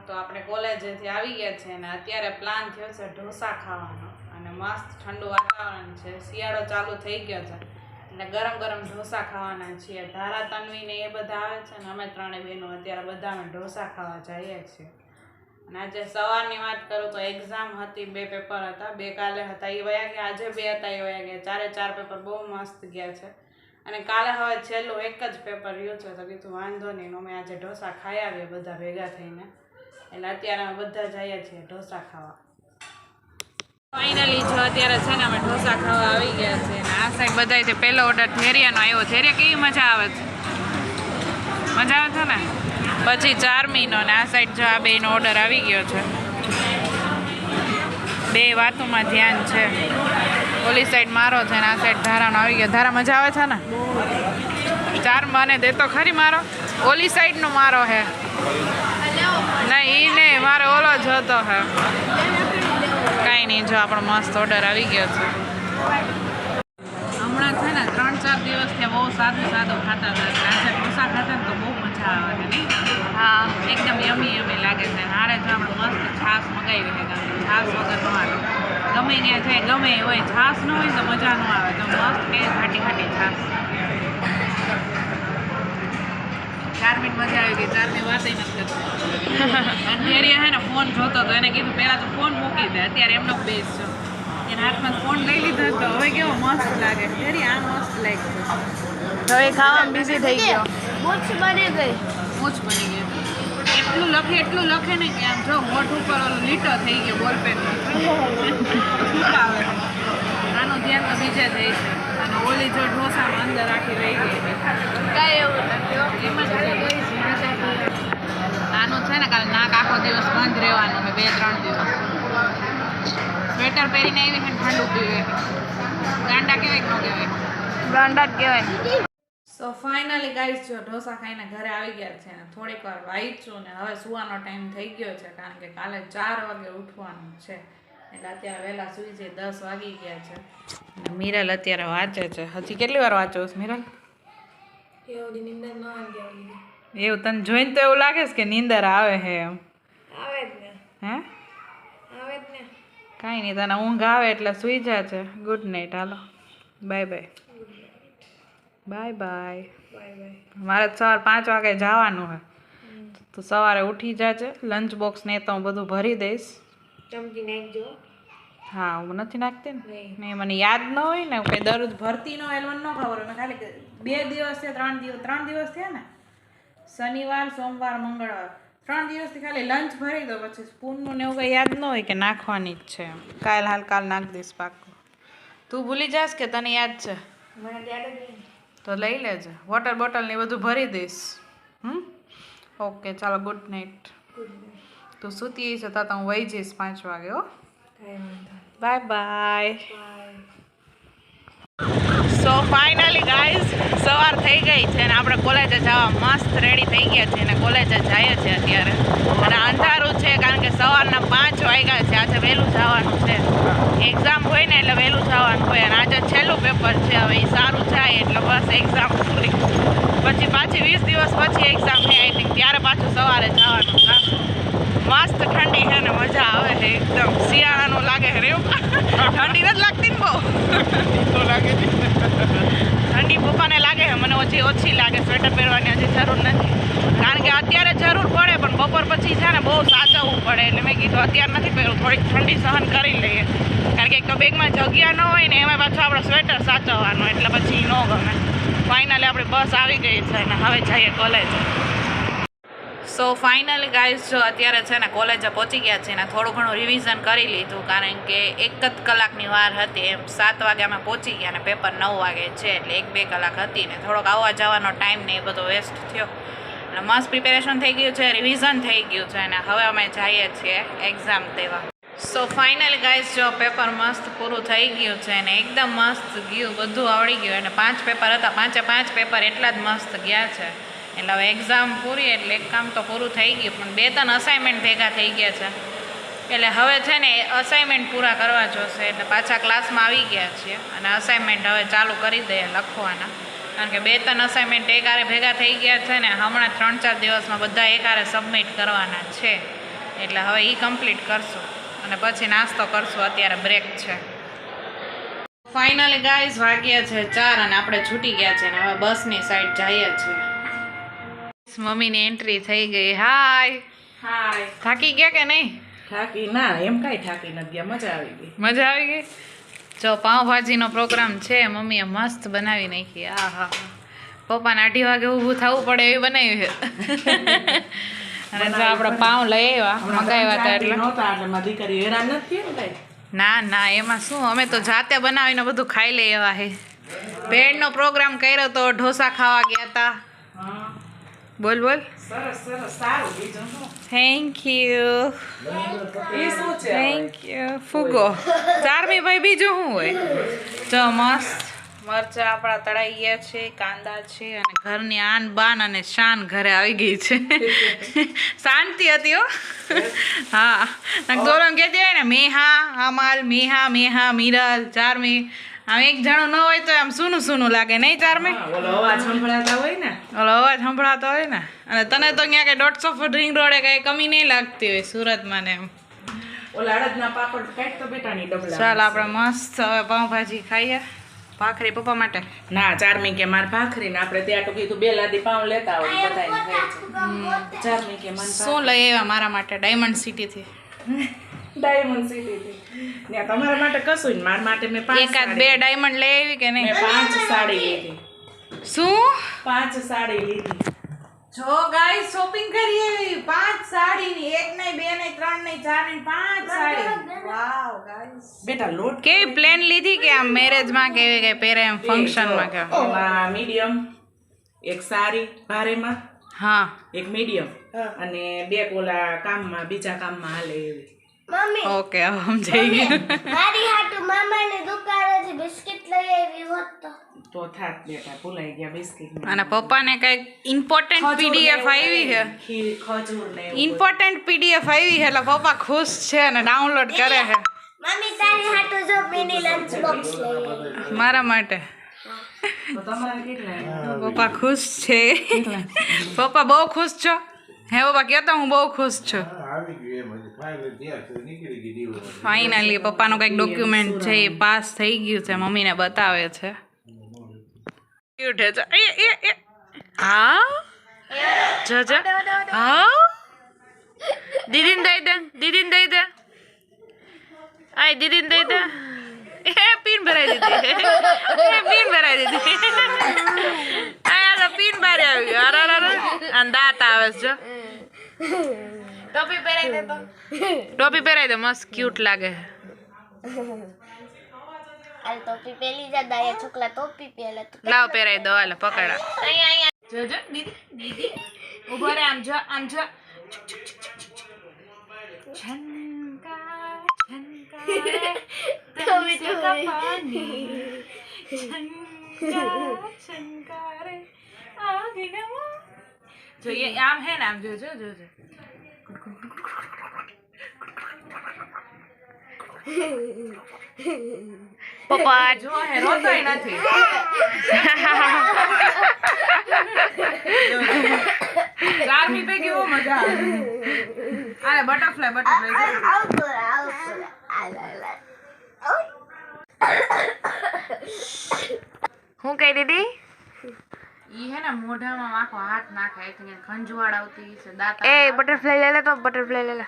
તો આપણે કોલેજેથી આવી ગયા છે અને અત્યારે પ્લાન થયો છે ઢોસા ખાવાનો અને મસ્ત ઠંડુ વાતાવરણ છે, શિયાળો ચાલુ થઈ ગયો છે એટલે ગરમ ગરમ ઢોસા ખાવાના છીએ. ધારા તન્વી ને એ બધા આવે છે ને અમે ત્રણે બહેનો અત્યારે બધા અમે ઢોસા ખાવા જઈએ છીએ. અને આજે સવારની વાત કરું તો એક્ઝામ હતી, 2 પેપર હતા, 2 કાલે હતા એ વયા ગયા, આજે 2 હતા એ વયા ગયા. 4 પેપર બહુ મસ્ત ગયા છે અને કાલે હવે છેલ્લું એક જ પેપર રહ્યું છે તો કીધું વાંધો નહીં અમે આજે ઢોસા ખાઈ આવીએ બધા ભેગા થઈને. એટલે અત્યારે અમે બધા જઈએ છીએ ઢોસા ખાવા. ફાઇનલી જો અત્યારે છે ને અમે ઢોસા ખાવા આવી ગયા છે અને આ સાઈડ બધાથી પહેલો ઓર્ડર ઝેરિયાનો આવ્યો. ઝેરિયા કેવી મજા આવે છે? મજા આવે છે ને? પછી ચારમીનો અને આ સાઈડ જો આ બેનો ઓર્ડર આવી ગયો છે. 2 વાતોમાં ધ્યાન છે. ઓલી સાઈડ મારો છે ને આ સાઈડ ધારાનો આવી ગયો. ધારા મજા આવે છે ને? ચાર મને દે તો ખરી મારો. ઓલી સાઈડનો મારો હે નહીં ઈ નહીં, મારો ઓલો જ હતો હે. કાંઈ નહીં, જો આપણો મસ્ત ઓર્ડર આવી ગયો છે. હમણાં છે ને 3-4 દિવસથી બહુ સાદું ખાતા હતા. આજે ઢોસા ખાતા તો બહુ મજા આવે છે નહીં? હા, એકદમ યમી લાગે છે. હારે જો આપણે મસ્ત છાશ મગાવી છે, કારણ કે છાશ વગર ન આવે. ગમે ત્યાં જાય ગમે હોય, છાશ ન હોય તો મજા ન આવે. તો મસ્ત કે ખાટી છાશ. 4 મિનિટ મજા આવી ગઈ. 4 ની વાત નથી કરતી. અત્યારે હે ને ફોન જોતો તો એને કીધું પહેલાં તો ફોન મૂકી દે, અત્યારે એમનો બેસ છો. એના હાથમાં ફોન લઈ લીધો તો હવે કેવો મસ્ત લાગે. ફેરી આ મસ્ત લાગે. હવે ખાવામાં બિઝી થઈ ગયો. મૂછ બની ગઈ. એટલું લખે ને કે આમ જો હોઠ ઉપર ઓલો લીટો થઈ ગયો બોલપેન. શું આવે આનું ધ્યાન તો બીજે થઈ છે. અને ઓલી જો ઢોસામાં અંદર આખી રહી ગઈ. કાંઈ એવું નથી એમાં આનું છે ને કાલે નાક આખો દિવસ બંધ રહેવાનું છે, 2-3 દિવસ. સ્વેટર પહેરીને આવી છે, ઠંડુ પીવે. ગાંડા કહેવાય કે ન કહેવાય? ગાંડા જ કહેવાય. સો ફાઇનલી ગાઈસ જો ઢોસા ખાઈને ઘરે આવી ગયા છે ને થોડીક વાર વાંચ્યું ને હવે સુવાનો ટાઈમ થઈ ગયો છે, કારણ કે કાલે 4 વાગે ઉઠવાનું છે એટલે અત્યારે વહેલા સુઈ જઈએ. 10 વાગી ગયા છે અને મિરલ અત્યારે વાંચે છે. હજી કેટલી વાર વાંચો છો મિરલ? એવું તને જોઈને તો એવું લાગે છે કે નીંદર આવે છે એમ? આવે જ ને. હે? આવે જ ને. કાંઈ નહીં, તને ઊંઘ આવે એટલે સુઈ જા છે. Good night. હાલો બાય બાય. મારે સવારે 5 વાગે જવાનું છે તો સવારે ઉઠી જાજે. લંચ બોક્સ ને તો હું બધું ભરી દઈશ. ચમચી નાખજો. હા, હું નથી નાખતી ને. નહીં, મને યાદ ન હોય ને, કંઈ દરરોજ ભરતી ન હોય એટલે મને ન ખબર હોય. મેં ખાલી 2 દિવસ છે, 3 દિવસ થયા ને, શનિવાર, સોમવાર, મંગળવાર, 3 દિવસથી ખાલી લંચ ભરી દો. પછી સ્પૂનનું ને એવું કંઈ યાદ ન હોય કે નાખવાની જ છે. કાલ નાખ દઈશ પાક્કું. તું ભૂલી જાસ કે તને યાદ છે? મને યાદ જ નહીં. તો લઈ લેજે. વોટર બોટલ ને બધું ભરી દઈશ. ઓકે ચાલો, ગુડ નાઇટ. તું સૂતી છે તો હું વહી જઈશ 5 વાગે. હો, bye bye. So finally guys સવાર થઈ ગઈ છે અને આપણે કોલેજે જવા મસ્ત રેડી થઈ ગયા છે અને કોલેજે જઈએ છીએ અત્યારે. અને અંધારું છે કારણ કે સવારના 5 વાગ્યા છે. આજે વહેલું જવાનું છે. એક્ઝામ હોય ને એટલે વહેલું જવાનું હોય અને આજે છેલ્લું પેપર છે. હવે એ સારું જાય એટલે બસ એક્ઝામ પૂરી. પછી પાછી 20 દિવસ પછી એક્ઝામ છે આઈ થિંક, ત્યારે પાછું સવારે જવાનું. મસ્ત ઠંડી છે ને મજા આવે છે એકદમ. શિયાળાનું લાગે છે રેવું. ઠંડી નથી લાગતી ને બહુ? ઠંડી પપ્પાને લાગે છે, મને ઓછી લાગે. સ્વેટર પહેરવાની હજી જરૂર નથી, કારણ કે અત્યારે જરૂર પડે પણ બપોર પછી છે ને બહુ સાચવવું પડે. એટલે મેં કીધું અત્યારે નથી પહેરવું, થોડીક ઠંડી સહન કરી લઈએ. કારણ કે એક તો બેગમાં જગ્યા ન હોય ને એમાં પાછું આપણે સ્વેટર સાચવવાનું એટલે પછી ન ગમે. ફાઇનલી આપણી બસ આવી ગઈ છે અને હવે જઈએ કોલેજ. સો ફાઇનલી ગાઈઝ જો અત્યારે છે ને કોલેજે પહોંચી ગયા છે ને થોડું ઘણું રિવિઝન કરી લીધું, કારણ કે 1 જ કલાકની વાર હતી. એમ 7 વાગે અમે પહોંચી ગયા અને પેપર 9 વાગે છે એટલે 1-2 કલાક હતી ને થોડોક આવવા જવાનો ટાઈમ ને એ બધો વેસ્ટ થયો. અને મસ્ત પ્રિપેરેશન થઈ ગયું છે, રિવિઝન થઈ ગયું છે અને હવે અમે જઈએ છીએ એક્ઝામ દેવા. સો ફાઇનલી ગાઈઝ જો પેપર મસ્ત પૂરું થઈ ગયું છે અને એકદમ મસ્ત ગયું, બધું આવડી ગયું. અને 5 પેપર હતા, 5 પેપર એટલા જ મસ્ત ગયા છે. એટલે હવે એક્ઝામ પૂરી એટલે એક કામ તો પૂરું થઈ ગયું, પણ 2-3 અસાઇનમેન્ટ ભેગા થઈ ગયા છે. એટલે હવે છે ને અસાઇનમેન્ટ પૂરા કરવા જોશે એટલે પાછા ક્લાસમાં આવી ગયા છીએ અને અસાઇનમેન્ટ હવે ચાલુ કરી દઈએ લખવાના. કારણ કે 2-3 અસાઇનમેન્ટ એકારે ભેગા થઈ ગયા છે ને હમણાં 3-4 દિવસમાં બધા એકારે સબમિટ કરવાના છે. એટલે હવે એ કમ્પ્લીટ કરશું અને પછી નાસ્તો કરશું. અત્યારે બ્રેક છે. ફાઇનલી ગાઈઝ વાગ્યા છે 4 અને આપણે છૂટી ગયા છે ને હવે બસની સાઈડ જઈએ છીએ. મમ્મીની એન્ટ્રી થઈ ગઈ. હાય હાય. થાકી ગયા કે નહીં? થાકી ના, એમ કાંઈ થાકી નથી ગયા. મજા આવી ગઈ. મજા આવી ગઈ. જો પાઉંભાજીનો પ્રોગ્રામ છે, મમ્મીએ મસ્ત બનાવી નાખી. આ હા પપ્પાને 8 વાગે ઊભું થવું પડે એવી બનાવી છે. અને જો આપણે પાઉં લઈ આવ્યા, મંગાવ્યા હતા એટલે મારી દીકરી હેરાન નથી ને કાંઈ. ના ના એમાં શું, અમે તો જાતે બનાવીને બધું ખાઈ લઈએ એવા હે. ભેળનો પ્રોગ્રામ કર્યો તો ઢોસા ખાવા ગયા હતા. બોલ બોલ. સરસ સરસ, સારું. બીજું શું? Thank you. એ શું છે? Thank you. ફુગો. ચારમી ભાઈ બીજું શું હોય? જો મસ્ત મરચાં આપણા તળાઈ ગયા છે, કાંદા છે અને ઘરની આન બાન અને શાન ઘરે આવી ગઈ છે. શાંતિ હતી હો. હા દોરમ કહેતી હોય ને મેહા અમાલ મેહા મેહા મીરલ ચારમી. આમ એક જણું ન હોય તો આમ સૂનું સૂનું લાગે નહીં ચારમી? ઓલો અવાજ સંભળાતા હોય ને. ઓલો અવાજ સંભળાતો હોય ને. અને તને તો અહીંયા કંઈ 150 ફૂટ રિંગ રોડે કંઈ કમી નહીં લાગતી હોય સુરતમાં ને એમ. ઓલા અડદના પાપડ કાઢ તો બેટાની ડબલા. ચાલ આપણે મસ્ત હવે પાઉંભાજી ખાઈએ. ભાખરી પપ્પા માટે. ના, ચારમી કે માર ભાખરી ને આપણે ત્યાં તો કીધું 2 લાદી પાઉં લેતા હોય બધાને ખાય છે. ચારમી કે મન શું લઈ આવ્યા મારા માટે ડાયમંડ સિટીથી? ડાયમંડ સિટી થી. ને તમારા માટે કશું ને, મારા માટે મેં 5 એકાદ 2 ડાયમંડ લઈ આવી કે નહીં? મેં 5 સાડી લીધી. શું? 5 સાડી લીધી. જો ગાઈસ શોપિંગ કરી આવી 5 સાડીની. 1 નહીં 2 નહીં 3 નહીં 4 નહીં 5 સાડી. વાવ ગાઈસ. બેટા લોટ કેવી પ્લેન લીધી કે આમ મેરેજમાં કેવી કઈ પહેરે એમ ફંક્શનમાં કે? એમાં મીડિયમ એક સાડી ભારેમાં, હા એક મીડિયમ અને 2 કોલા કામમાં બીજા કામમાં હાલે એવી. મમ્મી ઓકે હવે સમજાઈ ગયું. મારી હાટુ મામાની દુકાનેથી બિસ્કિટ લઈ આવી હોત તો થાત બેટા, ભૂલાઈ ગયા બિસ્કિટ. અને પપ્પાને કઈક ઇમ્પોર્ટન્ટ પીડીએફ આવી છે. ખજૂર ને એવું. ઇમ્પોર્ટન્ટ પીડીએફ આવી છે એટલે પપ્પા ખુશ છે અને ડાઉનલોડ કરે છે મમ્મી તારી હાટુ જો મિની લંચ બોક્સ લઈ આવી મારા માટે. તો તમારે કેટલા? પપ્પા ખુશ છે. પપ્પા બહુ ખુશ છો? હે પપ્પા કહેતો હું બહુ ખુશ છું. ફાઇનલી પપ્પાનું કંઈક ડોક્યુમેન્ટ છે એ પાસ થઈ ગયું છે, મમ્મીને બતાવે છે. ક્યુટ છે. હા જો જો. હા દીદીને દઈ દે, દીદીને દઈ દે. આય દીદીને દઈ દે. એ પીન ભરાઈ દીધી. એ પીન ભરાઈ દીધી. આ તો પીન ભરાઈ આવી ગયો. અરે અરે અને દાંત આવે છે જો. ટોપી પહેરાઈ દે તો. ટોપી પહેરાઈ દે, મસ્ત ક્યુટ લાગે. હાલ ટોપી પેલી જા દાયા છોકલા ટોપી પહેલા તો લાવ પહેરાઈ દો. હાલ પકડા. જો જો દીદી દીદી ઉભો રે. આમ જો આમ જો. છનકા છનકા ટોપી તો પાણી છનકા છનકા રે આગનમો. જો ये આમ હે ને આમ જો જો જો જો. પપ્પા જો હે રોતોય નથી. ચારમી પે કેવો મજા આવે. અરે બટરફ્લાય બટરફ્લાય. આઉટ હું કહી દીધી? ઈ હે ને મોઢામાં આખો હાથ નાખે એટલે ખંજવાળ આવતી છે. દાંત એ બટરફ્લાય લે લે તો બટરફ્લાય લે લે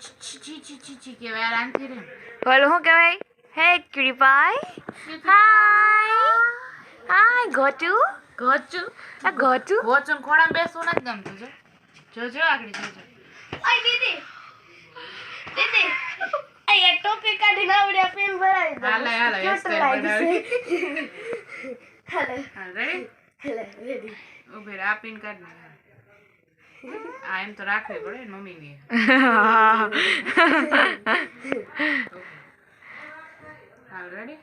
ચી ચી ચી ચી કે યાર આંથી રે. બોલ હું કહેવાય હે ક્યુટી પાઈ હાય હાય ગોટુ ગોચુ આ ગોટુ ગોચુન ખોડામાં બેસવું નથી ગમતું. જો જો જો આગળ જો જો. ઓય દીદી દીદી આ ટોપી કાઢીને આવડે પેન ભરાવી દો. હાલે હાલે Cute લાગશે. હાલે હાલ રેડી. હાલે રેડી ઉભે રે. આ પિન કાઢ નાખ. આ એમ તો રાખવી પડે ને મમ્મીની. હાલ રેડી.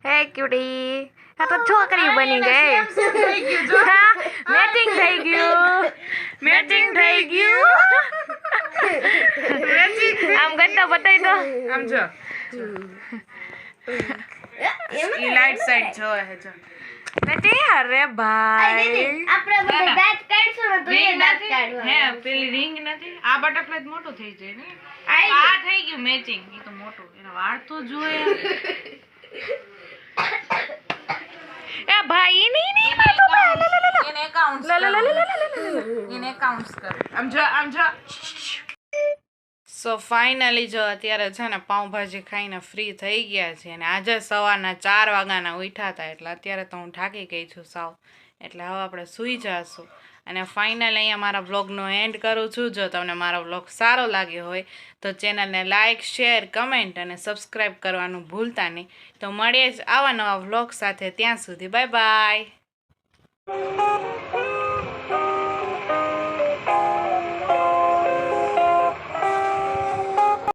હે ક્યુટી આ તો છોકરી બની ગઈ. મેચિંગ થઈ ગયું મેચિંગ થઈ ગયું. આમ કરતા બતાવી દો. આમ જો ઈ લાઈટ સાઈડ જોવે છે જો નથી અરે ભાઈ આપણે બધા દાંત કાઢશું ને તો એ દાંત કાઢવા હે પેલી રિંગ નથી આ બટરફ્લાય મોટું થઈ જાય ને આ થઈ ગયું મેચિંગ ઈ તો મોટું એના વાળ તો જોયે એ ભાઈ નહીં એને એકાઉન્ટ્સ એને એકાઉન્ટ્સ કર આમ જો સો ફાઇનલી જો અત્યારે છે ને પાઉંભાજી ખાઈને ફ્રી થઈ ગયા છે અને આજે સવારના 4 વાગ્યાના ઉઠ્યા હતા એટલે અત્યારે તો હું થાકી ગઈ છું સાવ એટલે હવે આપણે સૂઈ જઈશું અને ફાઇનલ અહીંયા મારા વ્લોગનો એન્ડ કરું છું જો તમને મારો વ્લોગ સારો લાગ્યો હોય તો ચેનલને લાઇક શેર કમેન્ટ અને સબસ્ક્રાઈબ કરવાનું ભૂલતા નહીં તો મળીએ જ આવા નવા વ્લોગ સાથે ત્યાં સુધી બાય બાય